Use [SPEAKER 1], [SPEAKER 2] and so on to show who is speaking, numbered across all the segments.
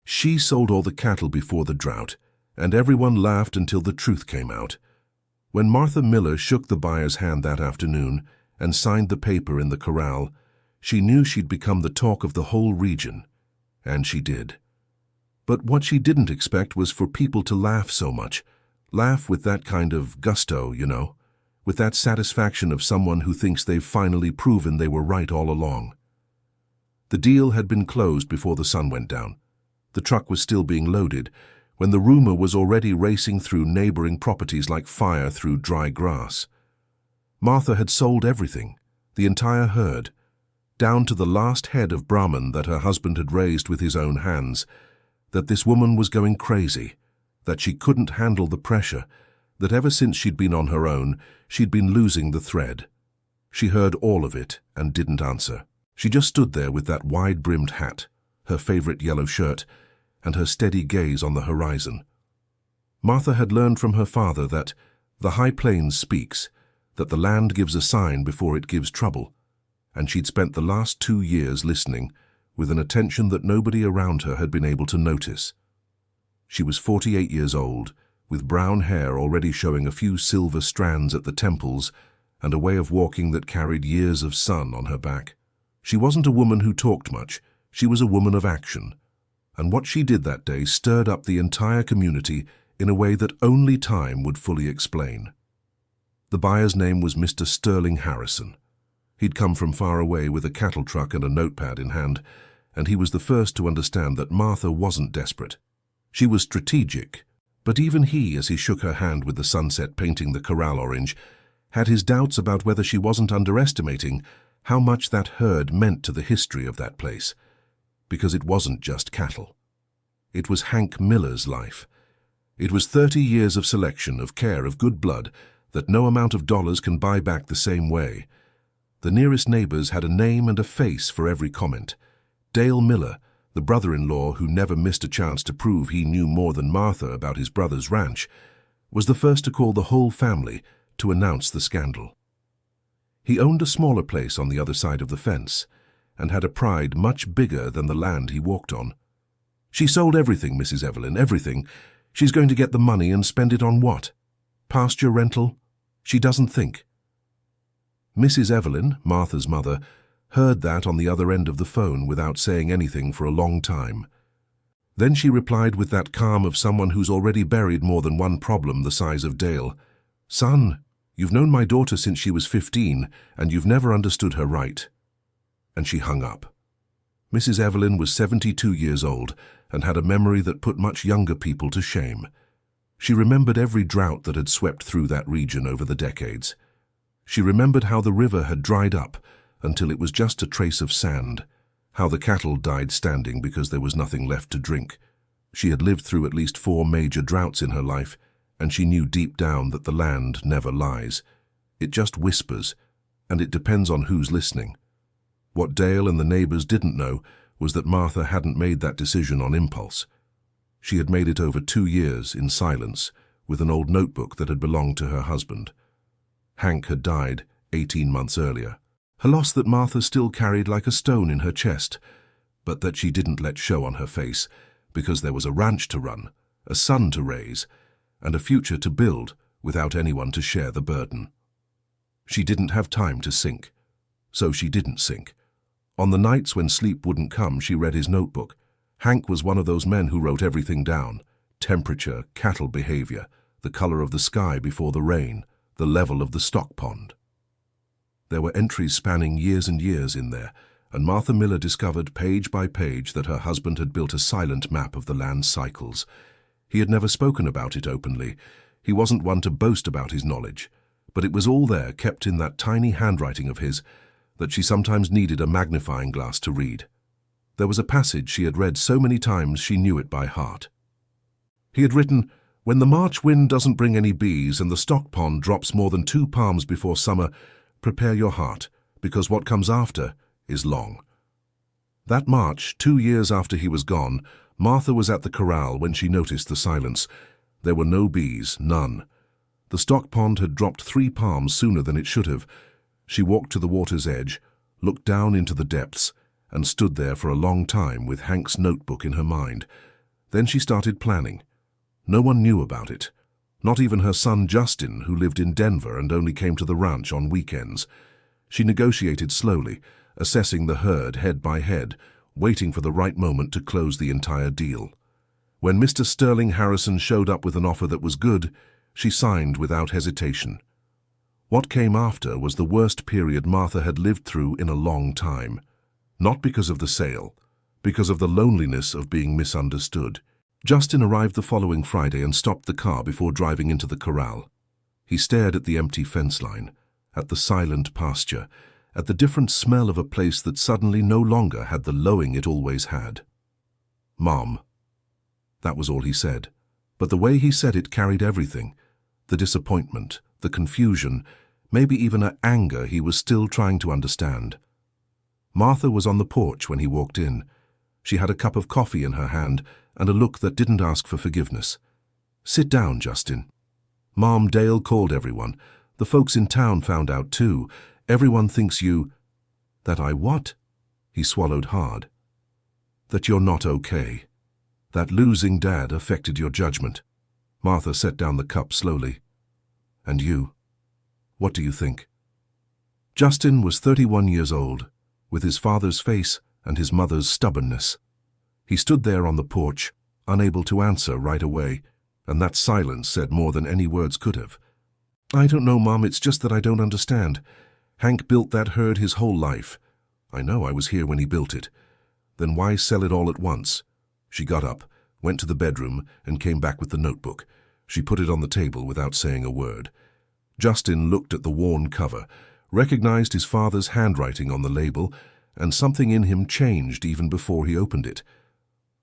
[SPEAKER 1] She sold all the cattle before the drought, and everyone laughed until the truth came out. When Martha Miller shook the buyer's hand that afternoon and signed the paper in the corral, she knew she'd become the talk of the whole region, and she did. But what she didn't expect was for people to laugh so much, laugh with that kind of gusto, with that satisfaction of someone who thinks they've finally proven they were right all along. The deal had been closed before the sun went down. The truck was still being loaded when the rumor was already racing through neighboring properties like fire through dry grass. Martha had sold everything, the entire herd, down to the last head of Brahman that her husband had raised with his own hands, that this woman was going crazy, that she couldn't handle the pressure, that ever since she'd been on her own, she'd been losing the thread. She heard all of it and didn't answer. She just stood there with that wide-brimmed hat, her favorite yellow shirt, and her steady gaze on the horizon. Martha had learned from her father that the high plains speaks, that the land gives a sign before it gives trouble, and she'd spent the last 2 years listening with an attention that nobody around her had been able to notice. She was 48 years old, with brown hair already showing a few silver strands at the temples and a way of walking that carried years of sun on her back. She wasn't a woman who talked much, she was a woman of action. And what she did that day stirred up the entire community in a way that only time would fully explain. The buyer's name was Mr. Sterling Harrison. He'd come from far away with a cattle truck and a notepad in hand, and he was the first to understand that Martha wasn't desperate. She was strategic, but even he, as he shook her hand with the sunset painting the corral orange, had his doubts about whether she wasn't underestimating how much that herd meant to the history of that place. Because it wasn't just cattle. It was Hank Miller's life. It was 30 years of selection, of care, of good blood, that no amount of dollars can buy back the same way. The nearest neighbors had a name and a face for every comment. Dale Miller, the brother-in-law who never missed a chance to prove he knew more than Martha about his brother's ranch, was the first to call the whole family to announce the scandal. He owned a smaller place on the other side of the fence, and had a pride much bigger than the land he walked on. "She sold everything, Mrs. Evelyn, everything. She's going to get the money and spend it on what? Pasture rental? She doesn't think." Mrs. Evelyn, Martha's mother, heard that on the other end of the phone without saying anything for a long time. Then she replied with that calm of someone who's already buried more than one problem the size of Dale. "Son, you've known my daughter since she was 15, and you've never understood her right." And she hung up. Mrs. Evelyn was 72 years old and had a memory that put much younger people to shame. She remembered every drought that had swept through that region over the decades. She remembered how the river had dried up until it was just a trace of sand, how the cattle died standing because there was nothing left to drink. She had lived through at least 4 major droughts in her life, and she knew deep down that the land never lies. It just whispers, and it depends on who's listening. What Dale and the neighbors didn't know was that Martha hadn't made that decision on impulse. She had made it over 2 years in silence with an old notebook that had belonged to her husband. Hank had died 18 months earlier, a loss that Martha still carried like a stone in her chest, but that she didn't let show on her face because there was a ranch to run, a son to raise, and a future to build without anyone to share the burden. She didn't have time to sink, so she didn't sink. On the nights when sleep wouldn't come, she read his notebook. Hank was one of those men who wrote everything down: temperature, cattle behavior, the color of the sky before the rain, the level of the stock pond. There were entries spanning years and years in there, and Martha Miller discovered page by page that her husband had built a silent map of the land's cycles. He had never spoken about it openly. He wasn't one to boast about his knowledge, but it was all there, kept in that tiny handwriting of his, that she sometimes needed a magnifying glass to read. There was a passage she had read so many times she knew it by heart. He had written, "When the March wind doesn't bring any bees and the stock pond drops more than 2 palms before summer, prepare your heart, because what comes after is long." That March, 2 years after he was gone, Martha was at the corral when she noticed the silence. There were no bees, none. The stock pond had dropped 3 palms sooner than it should have. She walked to the water's edge, looked down into the depths, and stood there for a long time with Hank's notebook in her mind, Then she started planning. No one knew about it. Not even her son Justin, who lived in Denver and only came to the ranch on weekends. She negotiated slowly, assessing the herd head by head, waiting for the right moment to close the entire deal. When Mr. Sterling Harrison showed up with an offer that was good, she signed without hesitation. What came after was the worst period Martha had lived through in a long time. Not because of the sale, because of the loneliness of being misunderstood. Justin arrived the following Friday and stopped the car before driving into the corral. He stared at the empty fence line, at the silent pasture, at the different smell of a place that suddenly no longer had the lowing it always had. "Mom." That was all he said, but the way he said it carried everything. The disappointment, the confusion, maybe even an anger he was still trying to understand. Martha was on the porch when he walked in. She had a cup of coffee in her hand and a look that didn't ask for forgiveness. "Sit down, Justin." "Mom, Dale called everyone. The folks in town found out too. Everyone thinks you—" "That I what?" He swallowed hard. "That you're not okay. That losing Dad affected your judgment." Martha set down the cup slowly. "And you? What do you think?" Justin was 31 years old, with his father's face and his mother's stubbornness. He stood there on the porch, unable to answer right away, and that silence said more than any words could have. "I don't know, Mom, it's just that I don't understand. Hank built that herd his whole life. I know, I was here when he built it. Then why sell it all at once?" She got up, went to the bedroom, and came back with the notebook. She put it on the table without saying a word. Justin looked at the worn cover, recognized his father's handwriting on the label, and something in him changed even before he opened it.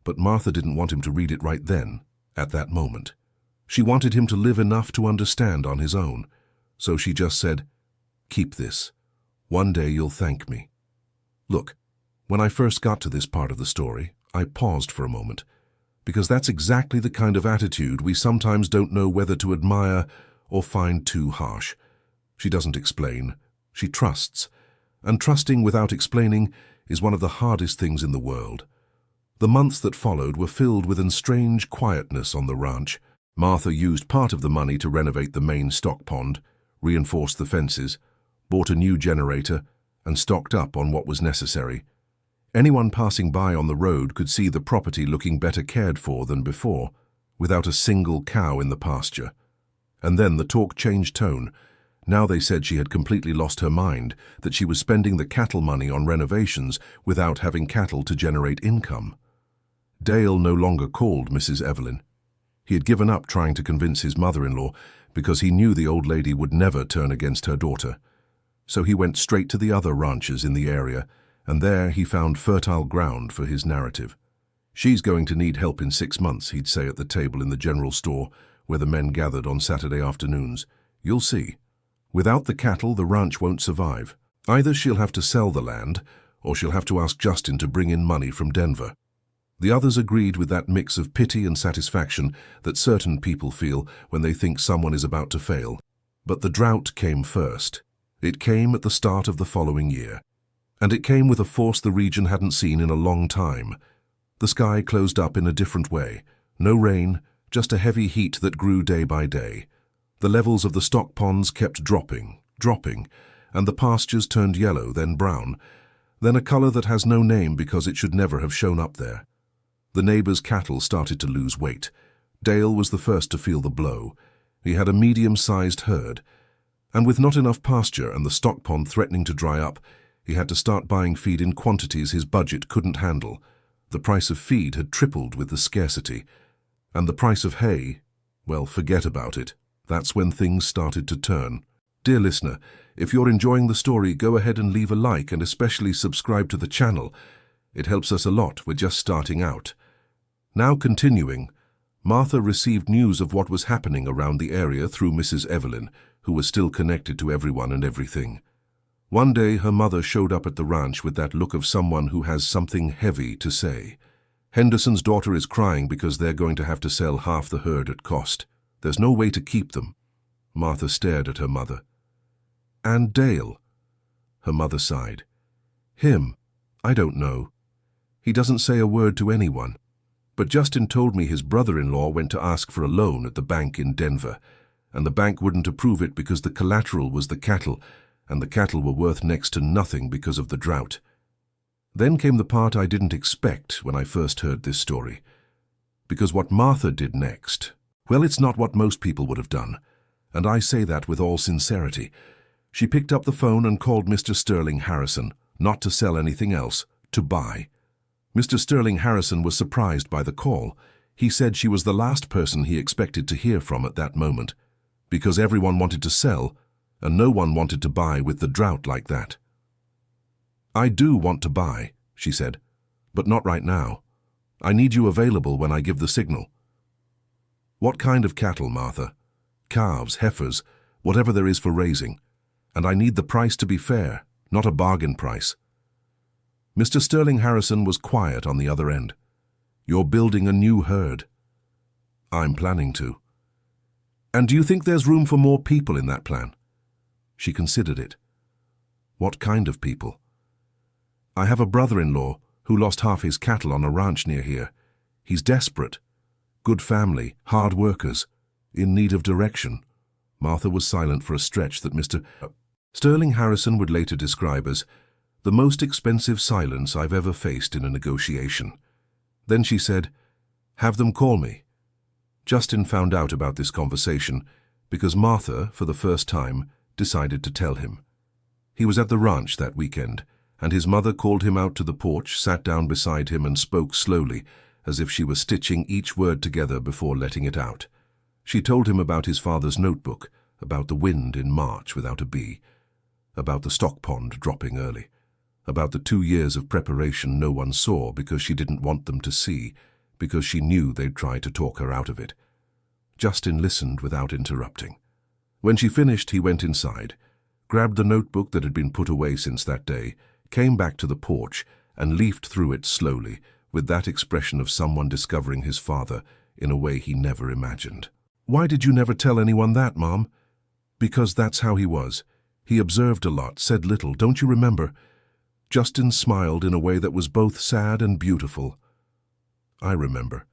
[SPEAKER 1] But Martha didn't want him to read it right then, at that moment. She wanted him to live enough to understand on his own. So she just said, "Keep this. One day you'll thank me." Look, when I first got to this part of the story, I paused for a moment, because that's exactly the kind of attitude we sometimes don't know whether to admire or find too harsh. She doesn't explain. She trusts. And trusting without explaining is one of the hardest things in the world. The months that followed were filled with a strange quietness on the ranch. Martha used part of the money to renovate the main stock pond, reinforced the fences, bought a new generator, and stocked up on what was necessary. Anyone passing by on the road could see the property looking better cared for than before, without a single cow in the pasture. And then the talk changed tone. Now they said she had completely lost her mind, that she was spending the cattle money on renovations without having cattle to generate income. Dale no longer called Mrs. Evelyn. He had given up trying to convince his mother-in-law because he knew the old lady would never turn against her daughter. So he went straight to the other ranches in the area, and there he found fertile ground for his narrative. "She's going to need help in 6 months," he'd say at the table in the general store where the men gathered on Saturday afternoons. "You'll see. Without the cattle, the ranch won't survive. Either she'll have to sell the land, or she'll have to ask Justin to bring in money from Denver." The others agreed with that mix of pity and satisfaction that certain people feel when they think someone is about to fail. But the drought came first. It came at the start of the following year. And it came with a force the region hadn't seen in a long time. The sky closed up in a different way. No rain, just a heavy heat that grew day by day. The levels of the stock ponds kept dropping, and the pastures turned yellow, then brown, then a color that has no name because it should never have shown up there. The neighbors' cattle started to lose weight. Dale was the first to feel the blow. He had a medium-sized herd, and with not enough pasture and the stock pond threatening to dry up, he had to start buying feed in quantities his budget couldn't handle. The price of feed had tripled with the scarcity. And the price of hay, well, forget about it. That's when things started to turn. Dear listener, if you're enjoying the story, go ahead and leave a like and especially subscribe to the channel. It helps us a lot, we're just starting out. Now continuing, Martha received news of what was happening around the area through Mrs. Evelyn, who was still connected to everyone and everything. One day her mother showed up at the ranch with that look of someone who has something heavy to say. "Henderson's daughter is crying because they're going to have to sell half the herd at cost. There's no way to keep them." Martha stared at her mother. "And Dale?" Her mother sighed. "Him? I don't know. He doesn't say a word to anyone. But Justin told me his brother-in-law went to ask for a loan at the bank in Denver, and the bank wouldn't approve it because the collateral was the cattle, and the cattle were worth next to nothing because of the drought. Then came the part I didn't expect when I first heard this story. Because what Martha did next, well, it's not what most people would have done, and I say that with all sincerity. She picked up the phone and called Mr. Sterling Harrison, not to sell anything else, to buy. Mr. Sterling Harrison was surprised by the call. He said she was the last person he expected to hear from at that moment, because everyone wanted to sell, and no one wanted to buy with the drought like that. "I do want to buy," she said, "but not right now. I need you available when I give the signal." "What kind of cattle, Martha?" "Calves, heifers, whatever there is for raising. And I need the price to be fair, not a bargain price." Mr. Sterling Harrison was quiet on the other end. "You're building a new herd." "I'm planning to." "And do you think there's room for more people in that plan?" She considered it. "What kind of people?" "I have a brother-in-law who lost half his cattle on a ranch near here. He's desperate. Good family, hard workers, in need of direction." Martha was silent for a stretch that Mr. Sterling Harrison would later describe as the most expensive silence I've ever faced in a negotiation. Then she said, "Have them call me." Justin found out about this conversation because Martha, for the first time, decided to tell him. He was at the ranch that weekend, and his mother called him out to the porch, sat down beside him and spoke slowly, as if she was stitching each word together before letting it out. She told him about his father's notebook, about the wind in March without a bee, about the stock pond dropping early, about the 2 years of preparation no one saw because she didn't want them to see, because she knew they'd try to talk her out of it. Justin listened without interrupting. When she finished, he went inside, grabbed the notebook that had been put away since that day, came back to the porch, and leafed through it slowly, with that expression of someone discovering his father in a way he never imagined. "Why did you never tell anyone that, Mom?" "Because that's how he was. He observed a lot, said little, don't you remember?" Justin smiled in a way that was both sad and beautiful. "I remember.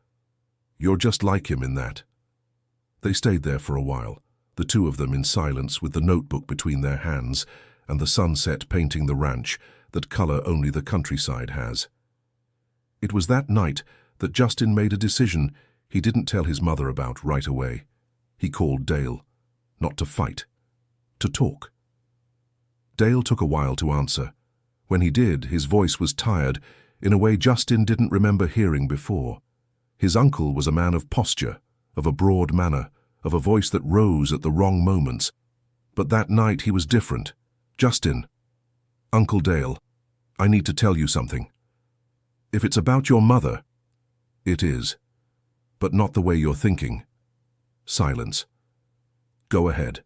[SPEAKER 1] You're just like him in that." They stayed there for a while, the two of them in silence with the notebook between their hands and the sunset painting the ranch, that color only the countryside has. It was that night that Justin made a decision he didn't tell his mother about right away. He called Dale, not to fight, to talk. Dale took a while to answer. When he did, his voice was tired, in a way Justin didn't remember hearing before. His uncle was a man of posture, of a broad manner, of a voice that rose at the wrong moments. But that night he was different. "Justin, Uncle Dale, I need to tell you something. If it's about your mother..." "It is, but not the way you're thinking." Silence. "Go ahead."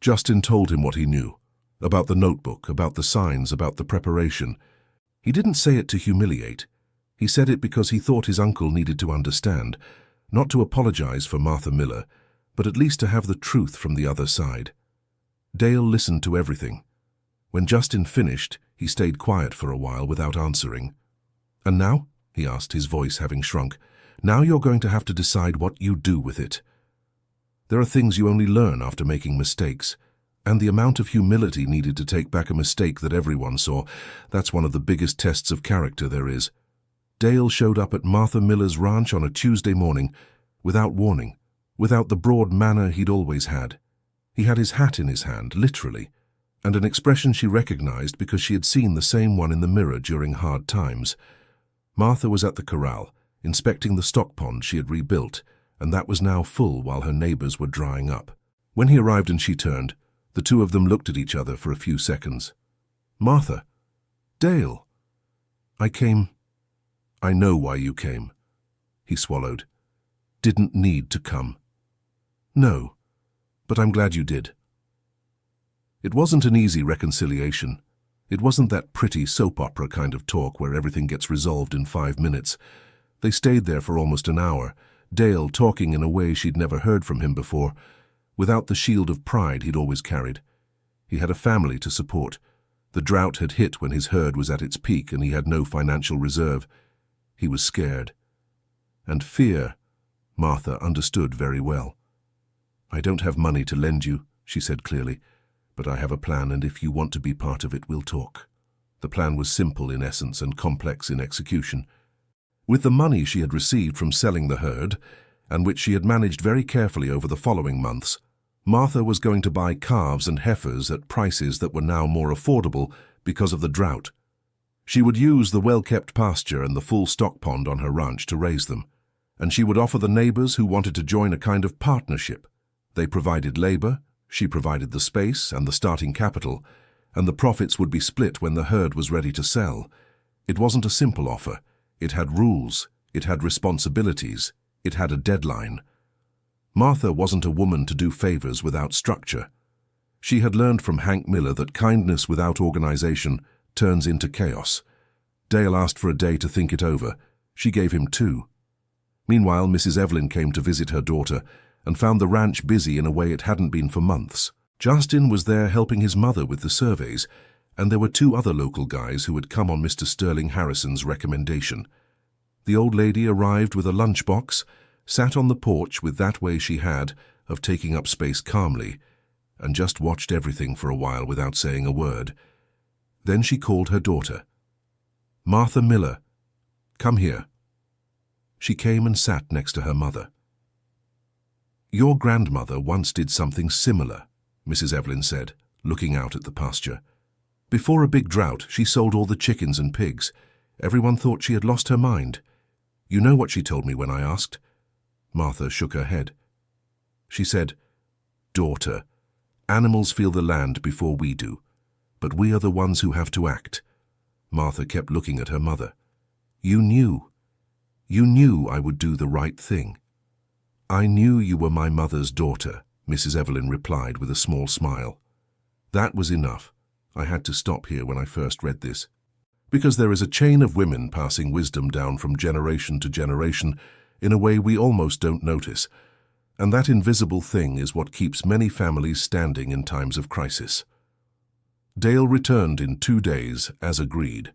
[SPEAKER 1] Justin told him what he knew, about the notebook, about the signs, about the preparation. He didn't say it to humiliate. He said it because he thought his uncle needed to understand, not to apologize for Martha Miller, but at least to have the truth from the other side. Dale listened to everything. When Justin finished, he stayed quiet for a while without answering. "And now?" he asked, his voice having shrunk. "Now you're going to have to decide what you do with it. There are things you only learn after making mistakes, and the amount of humility needed to take back a mistake that everyone saw, that's one of the biggest tests of character there is." Dale showed up at Martha Miller's ranch on a Tuesday morning, without warning, without the broad manner he'd always had. He had his hat in his hand, literally, and an expression she recognized because she had seen the same one in the mirror during hard times. Martha was at the corral, inspecting the stock pond she had rebuilt, and that was now full while her neighbors were drying up. When he arrived and she turned, the two of them looked at each other for a few seconds. "Martha, Dale, I came..." "I know why you came." He swallowed. "Didn't need to come." "No, but I'm glad you did." It wasn't an easy reconciliation. It wasn't that pretty soap opera kind of talk where everything gets resolved in 5 minutes. They stayed there for almost an hour, Dale talking in a way she'd never heard from him before, without the shield of pride he'd always carried. He had a family to support. The drought had hit when his herd was at its peak and he had no financial reserve. He was scared. and fear. Martha understood very well. "I don't have money to lend you," she said clearly, "but I have a plan, and if you want to be part of it, we'll talk." The plan was simple in essence and complex in execution. With the money she had received from selling the herd, and which she had managed very carefully over the following months, Martha was going to buy calves and heifers at prices that were now more affordable because of the drought. She would use the well-kept pasture and the full stock pond on her ranch to raise them, and she would offer the neighbors who wanted to join a kind of partnership. They provided labor, she provided the space and the starting capital, and the profits would be split when the herd was ready to sell. It wasn't a simple offer. It had rules, it had responsibilities, it had a deadline. Martha wasn't a woman to do favors without structure. She had learned from Hank Miller that kindness without organization turns into chaos. Dale asked for a day to think it over. She gave him 2. Meanwhile, Mrs. Evelyn came to visit her daughter and found the ranch busy in a way it hadn't been for months. Justin was there helping his mother with the surveys, and there were 2 other local guys who had come on Mr. Sterling Harrison's recommendation. The old lady arrived with a lunchbox, sat on the porch with that way she had of taking up space calmly, and just watched everything for a while without saying a word. Then she called her daughter. "Martha Miller, come here." She came and sat next to her mother. "Your grandmother once did something similar," Mrs. Evelyn said, looking out at the pasture. "Before a big drought, she sold all the chickens and pigs. Everyone thought she had lost her mind. You know what she told me when I asked?" Martha shook her head. She said, "Daughter, animals feel the land before we do, but we are the ones who have to act." Martha kept looking at her mother. You knew I would do the right thing." "I knew you were my mother's daughter," Mrs. Evelyn replied with a small smile. That was enough. I had to stop here when I first read this. Because there is a chain of women passing wisdom down from generation to generation in a way we almost don't notice, and that invisible thing is what keeps many families standing in times of crisis. Dale returned in 2 days, as agreed.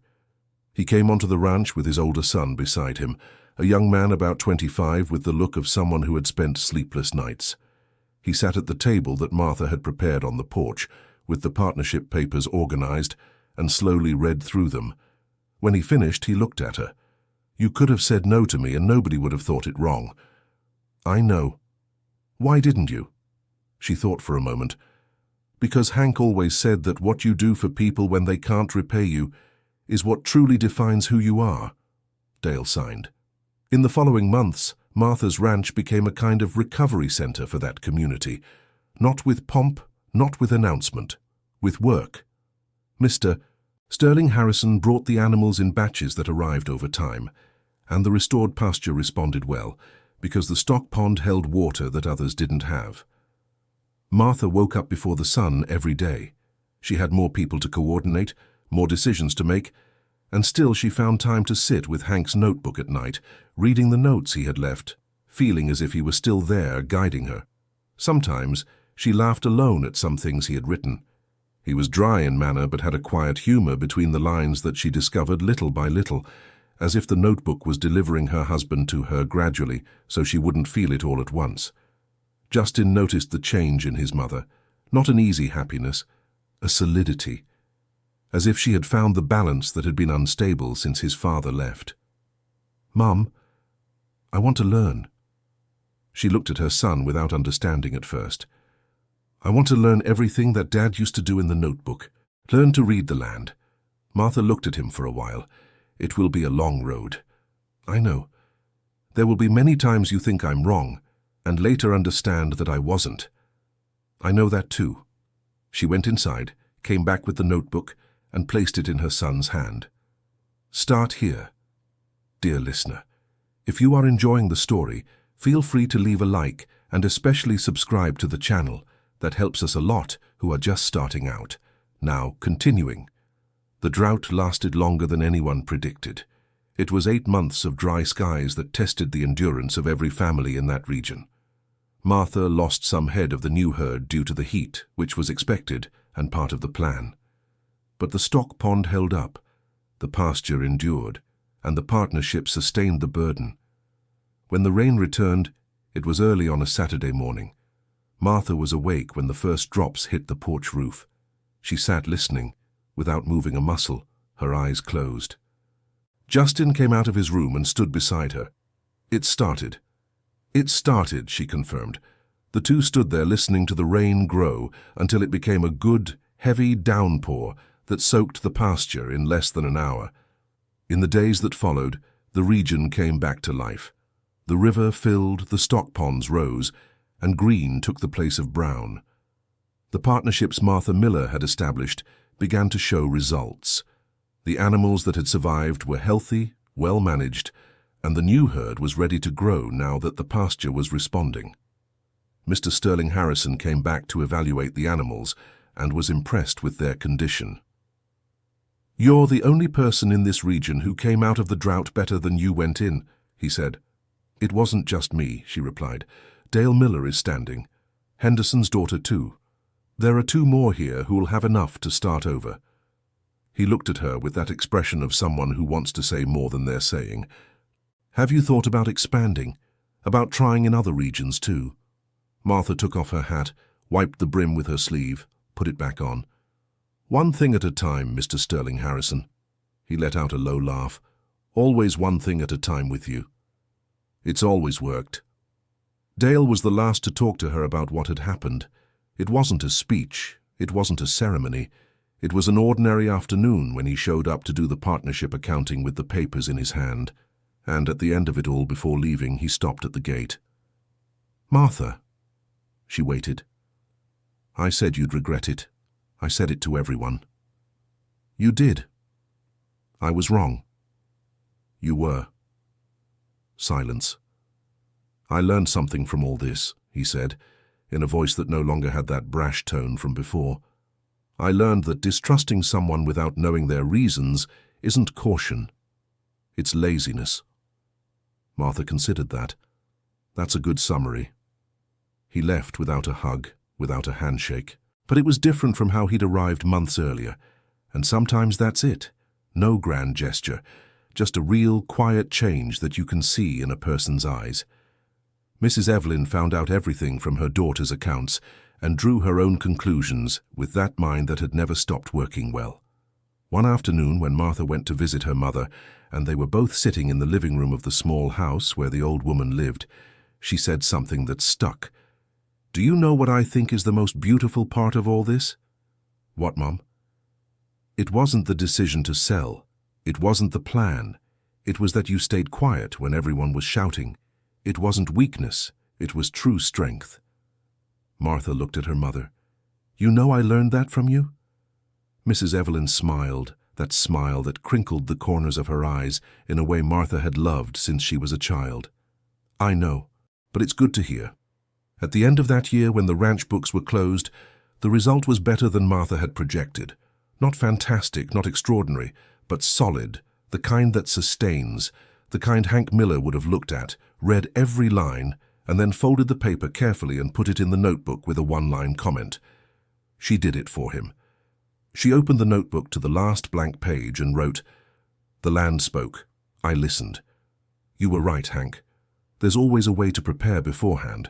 [SPEAKER 1] He came onto the ranch with his older son beside him, a young man about 25 with the look of someone who had spent sleepless nights. He sat at the table that Martha had prepared on the porch, with the partnership papers organized, and slowly read through them. When he finished, he looked at her. "You could have said no to me and nobody would have thought it wrong." "I know." "Why didn't you?" She thought for a moment. "Because Hank always said that what you do for people when they can't repay you is what truly defines who you are." Dale signed. In the following months, Martha's ranch became a kind of recovery center for that community. Not with pomp, not with announcement, with work. Mr. Sterling Harrison brought the animals in batches that arrived over time, and the restored pasture responded well, because the stock pond held water that others didn't have. Martha woke up before the sun every day. She had more people to coordinate, more decisions to make, and still she found time to sit with Hank's notebook at night, reading the notes he had left, feeling as if he was still there guiding her. Sometimes she laughed alone at some things he had written. He was dry in manner but had a quiet humor between the lines that she discovered little by little, as if the notebook was delivering her husband to her gradually so she wouldn't feel it all at once. Justin noticed the change in his mother, not an easy happiness, a solidity, as if she had found the balance that had been unstable since his father left. "Mum, I want to learn." She looked at her son without understanding at first. "I want to learn everything that Dad used to do in the notebook. Learn to read the land." Martha looked at him for a while. "It will be a long road." "I know. There will be many times you think I'm wrong, and later understand that I wasn't. I know that too." She went inside, came back with the notebook, and placed it in her son's hand. "Start here. Dear listener, if you are enjoying the story, feel free to leave a like and especially subscribe to the channel. That helps us a lot who are just starting out. Now, continuing. The drought lasted longer than anyone predicted. It was 8 months of dry skies that tested the endurance of every family in that region. Martha lost some head of the new herd due to the heat, which was expected and part of the plan. But the stock pond held up, the pasture endured, and the partnership sustained the burden. When the rain returned, it was early on a Saturday morning. Martha was awake when the first drops hit the porch roof. She sat listening, without moving a muscle, her eyes closed. Justin came out of his room and stood beside her. It started. It started, she confirmed. The two stood there listening to the rain grow until it became a good, heavy downpour that soaked the pasture in less than an hour. In the days that followed, the region came back to life. The river filled, the stock ponds rose, and green took the place of brown. The partnerships Martha Miller had established began to show results. The animals that had survived were healthy, well managed, and the new herd was ready to grow now that the pasture was responding. Mr. Sterling Harrison came back to evaluate the animals and was impressed with their condition. "You're the only person in this region who came out of the drought better than you went in," he said. "It wasn't just me," she replied. "Dale Miller is standing. Henderson's daughter too. There are two more here who will have enough to start over." He looked at her with that expression of someone who wants to say more than they're saying. "Have you thought about expanding? About trying in other regions too?" Martha took off her hat, wiped the brim with her sleeve, put it back on. "One thing at a time, Mr. Sterling Harrison." He let out a low laugh. "Always one thing at a time with you. It's always worked." Dale was the last to talk to her about what had happened. It wasn't a speech, it wasn't a ceremony. It was an ordinary afternoon when he showed up to do the partnership accounting with the papers in his hand. And at the end of it all, before leaving, he stopped at the gate. "Martha." She waited. "I said you'd regret it. I said it to everyone." "You did." "I was wrong." "You were." Silence. "I learned something from all this," he said, in a voice that no longer had that brash tone from before. "I learned that distrusting someone without knowing their reasons isn't caution. It's laziness." Martha considered that. "That's a good summary." He left without a hug, without a handshake. But it was different from how he'd arrived months earlier. And sometimes that's it. No grand gesture. Just a real, quiet change that you can see in a person's eyes. Mrs. Evelyn found out everything from her daughter's accounts and drew her own conclusions with that mind that had never stopped working well. One afternoon, when Martha went to visit her mother, and they were both sitting in the living room of the small house where the old woman lived, she said something that stuck. "Do you know what I think is the most beautiful part of all this?" "What, Mum?" "It wasn't the decision to sell. It wasn't the plan. It was that you stayed quiet when everyone was shouting. It wasn't weakness. It was true strength." Martha looked at her mother. "You know I learned that from you?" Mrs. Evelyn smiled, that smile that crinkled the corners of her eyes in a way Martha had loved since she was a child. "I know, but it's good to hear." At the end of that year, when the ranch books were closed, the result was better than Martha had projected. Not fantastic, not extraordinary, but solid, the kind that sustains, the kind Hank Miller would have looked at, read every line, and then folded the paper carefully and put it in the notebook with a one-line comment. She did it for him. She opened the notebook to the last blank page and wrote, "The land spoke. I listened. You were right, Hank. There's always a way to prepare beforehand.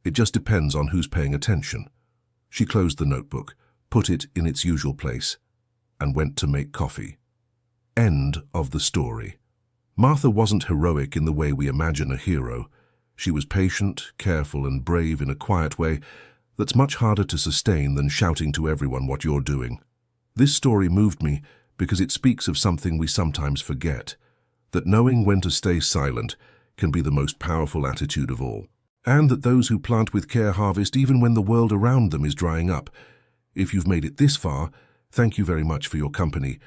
[SPEAKER 1] It just depends on who's paying attention." She closed the notebook, put it in its usual place, and went to make coffee. End of the story. Martha wasn't heroic in the way we imagine a hero. She was patient, careful, and brave in a quiet way that's much harder to sustain than shouting to everyone what you're doing. This story moved me because it speaks of something we sometimes forget, that knowing when to stay silent can be the most powerful attitude of all. And that those who plant with care harvest even when the world around them is drying up. If you've made it this far, thank you very much for your company.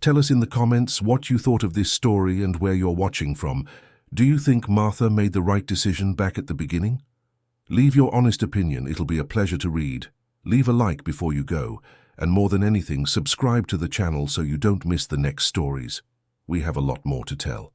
[SPEAKER 1] Tell us in the comments what you thought of this story and where you're watching from. Do you think Martha made the right decision back at the beginning? Leave your honest opinion, it'll be a pleasure to read. Leave a like before you go, and more than anything, subscribe to the channel so you don't miss the next stories. We have a lot more to tell.